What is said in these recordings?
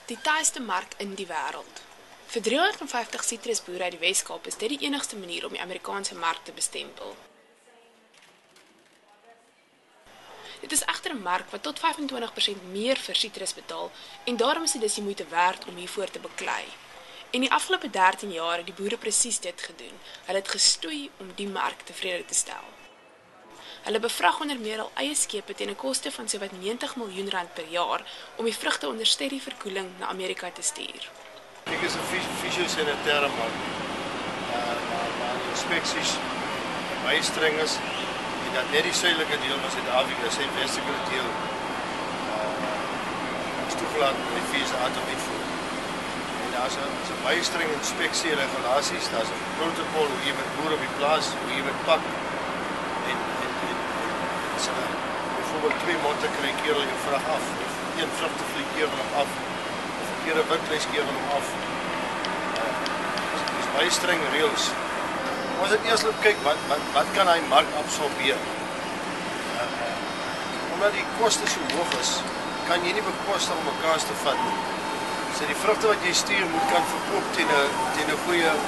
Die taaiste mark in die wêreld. Vir 350 sitrusboere uit die Wes-Kaap is dit die enigste manier om die Amerikaanse mark te bestempel. Dit is egter 'n mark wat tot 25% meer vir sitrus betaal en daarom is dit dus die moeite werd om hiervoor te beklei. En die afgelope 13 jaar het die boere presies dit gedoen. Hulle het gestoei om die mark tevrede te stel. Hulle bevrag onder meer al eie skepe teen 'n koste van sowat R90 miljoen per jaar om die vrugte onder steady verkoeling na Amerika te stuur. Ek is 'n fisiosanitäre man. Maar die inspeksies baie streng is en dat net die suidelike deel van Suid-Afrika, sy westelike deel is toegelaat om die VSA te uitvoer. En daar's 'n baie streng inspeksie regulasies, daar's 'n protokol hoe jy met boere op die plaas, hoe jy met pak en so byvoorbeeld 2 monte kry kerel jou vrag af, of 1 vrugtevlieg kerel hom af, of 'n keer 'n witles kerel hom af. Dis baie streng reëls. Ons het eers loop kyk wat kan hy mark absorbeer. Omdat die koste so hoog is, kan jy nie bekostig om 'n kaas te vat nie. So die vrugte wat jy stuur moet kan verkoop teen 'n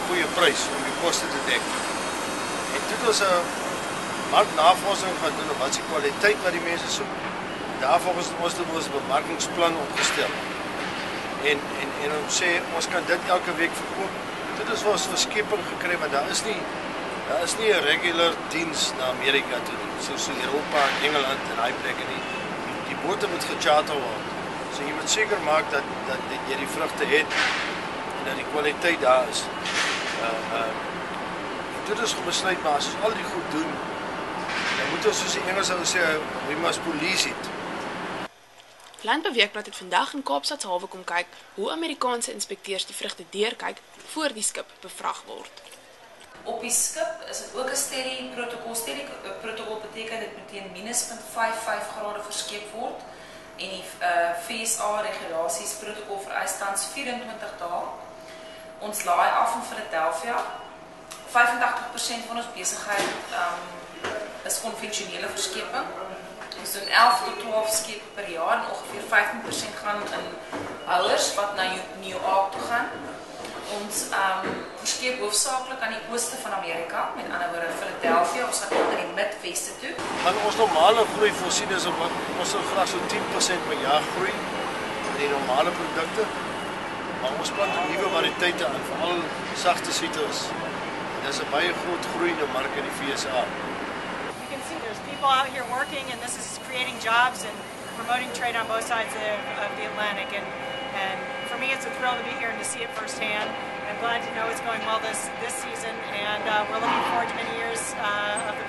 goeie prys om die koste te dek. En dit is 'n marknavorsing gaan doen op wat se kwaliteit wat die mense soek. Daarvolgens ons het ons bemarkingsplan opgestel. En ons sê ons kan dit elke week verkoop. Dit is ons verskeping gekry, want daar is nie 'n regular diens na Amerika toe nie, soos in Europa en Engeland en daai plekke nie. Die bote moet gecharter word. So jy moet seker maak dat jy die vrugte het en dat die kwaliteit daar is. Dit is besluit, maar as ons al die goed doen, dan moet ons soos die Engels sê, we must police it. Landbouweekblad het vandag in Kaapstadhawe kom kyk hoe Amerikaanse inspekteurs die vrugte deurkyk voor die skip bevrag word. Op die skip is dit ook 'n steady protokol. Steady protokol beteken dit moet teen -0.55 grade verskep word en die VSA regulasies protokol vereis tans 24 dae. Ons laai af in Philadelphia. 85% van ons besigheid is konvensionele verskeping. Ons doen 11 tot 12 skepe per jaar en ongeveer 15% gaan in houers wat na New York toe gaan. Ons verskep hoofsaaklik aan die ooste van Amerika, met ander woorde Philadelphia, ons gaan ook na die Midweste toe. Van ons normale groei voorsien is ons sal graag so 10% per jaar groei in die normale produkte. Maar ons plant nuwe variëteite aan, veral sagte sitrus. Dit is 'n baie groot groeiende mark in die VSA. You can see there's people out here working, and this is creating jobs and promoting trade on both sides of the Atlantic. And for me, it's a thrill to be here and to see it firsthand. I'm glad to know it's going well this season, and we're looking forward to many years of the